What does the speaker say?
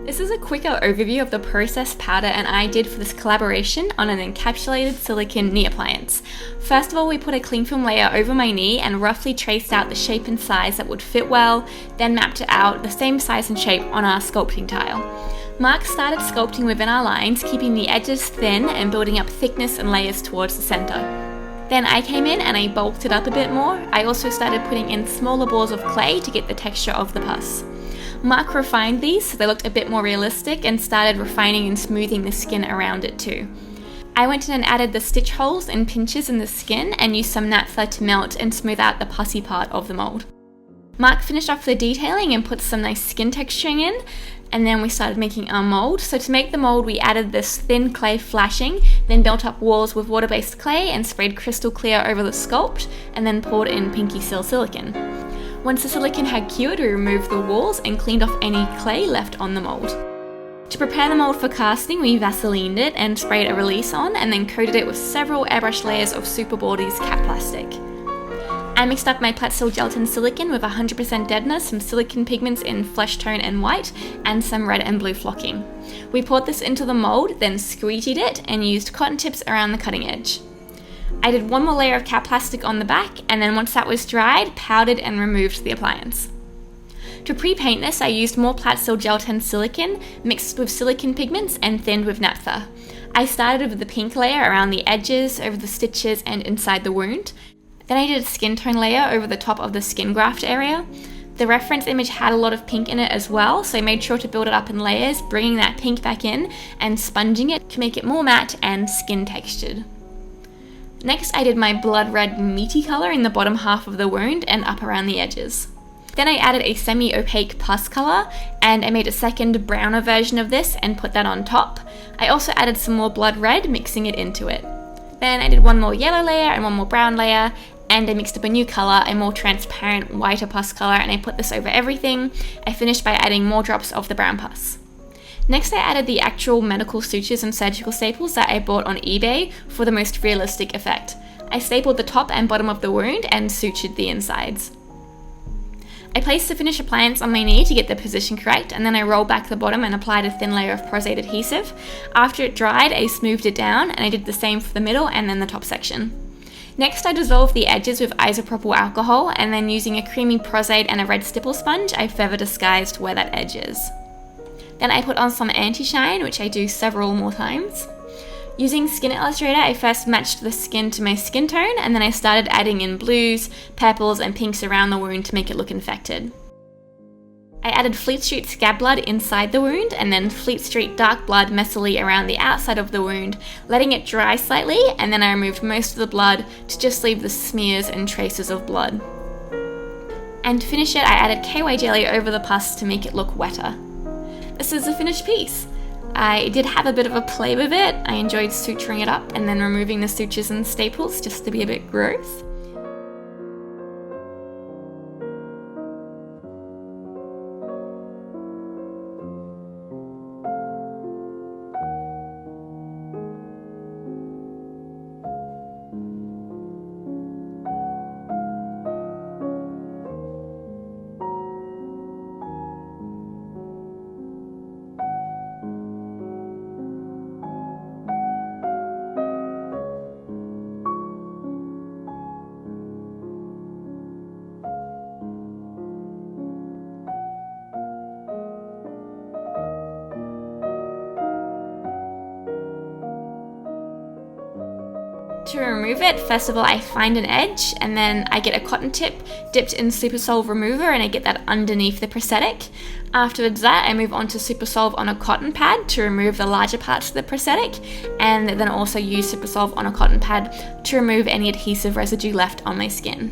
This is a quicker overview of the process Powder and I did for this collaboration on an encapsulated silicone knee appliance. First of all, we put a cling film layer over my knee and roughly traced out the shape and size that would fit well, then mapped it out the same size and shape on our sculpting tile. Mark started sculpting within our lines, keeping the edges thin and building up thickness and layers towards the center. Then I came in and I bulked it up a bit more. I also started putting in smaller balls of clay to get the texture of the pus. Mark refined these so they looked a bit more realistic and started refining and smoothing the skin around it too. I went in and added the stitch holes and pinches in the skin and used some naphtha to melt and smooth out the pussy part of the mold. Mark finished off the detailing and put some nice skin texturing in, and then we started making our mold. So to make the mold, we added this thin clay flashing, then built up walls with water-based clay and sprayed crystal clear over the sculpt, and then poured in pinky seal silicone. Once the silicone had cured, we removed the walls and cleaned off any clay left on the mold. To prepare the mold for casting, we Vaselined it and sprayed a release on, and then coated it with several airbrush layers of Super Boardies cap plastic. I mixed up my Platsil gelatin silicone with 100% deadener, some silicone pigments in flesh tone and white, and some red and blue flocking. We poured this into the mold, then squeegeed it, and used cotton tips around the cutting edge. I did one more layer of cap plastic on the back, and then once that was dried, powdered and removed the appliance. To pre-paint this, I used more Platsil gelatin silicone mixed with silicone pigments and thinned with naphtha. I started with the pink layer around the edges, over the stitches and inside the wound. Then I did a skin tone layer over the top of the skin graft area. The reference image had a lot of pink in it as well, so I made sure to build it up in layers, bringing that pink back in and sponging it to make it more matte and skin textured. Next, I did my blood red meaty color in the bottom half of the wound and up around the edges. Then I added a semi-opaque pus color, and I made a second browner version of this and put that on top. I also added some more blood red, mixing it into it. Then I did one more yellow layer and one more brown layer, and I mixed up a new color, a more transparent whiter pus color, and I put this over everything. I finished by adding more drops of the brown pus. Next, I added the actual medical sutures and surgical staples that I bought on eBay for the most realistic effect. I stapled the top and bottom of the wound and sutured the insides. I placed the finished appliance on my knee to get the position correct, and then I rolled back the bottom and applied a thin layer of Prosade adhesive. After it dried, I smoothed it down, and I did the same for the middle and then the top section. Next, I dissolved the edges with isopropyl alcohol, and then using a creamy Prosade and a red stipple sponge, I feather disguised where that edge is. Then I put on some anti-shine, which I do several more times. Using Skin Illustrator, I first matched the skin to my skin tone, and then I started adding in blues, purples, and pinks around the wound to make it look infected. I added Fleet Street scab blood inside the wound, and then Fleet Street dark blood messily around the outside of the wound, letting it dry slightly, and then I removed most of the blood to just leave the smears and traces of blood. And to finish it, I added KY jelly over the pus to make it look wetter. This is the finished piece. I did have a bit of a play with it. I enjoyed suturing it up and then removing the sutures and staples just to be a bit gross. To remove it, first of all, I find an edge, and then I get a cotton tip dipped in Super Solve Remover, and I get that underneath the prosthetic. Afterwards that, I move on to Super Solve on a cotton pad to remove the larger parts of the prosthetic, and then also use Super Solve on a cotton pad to remove any adhesive residue left on my skin.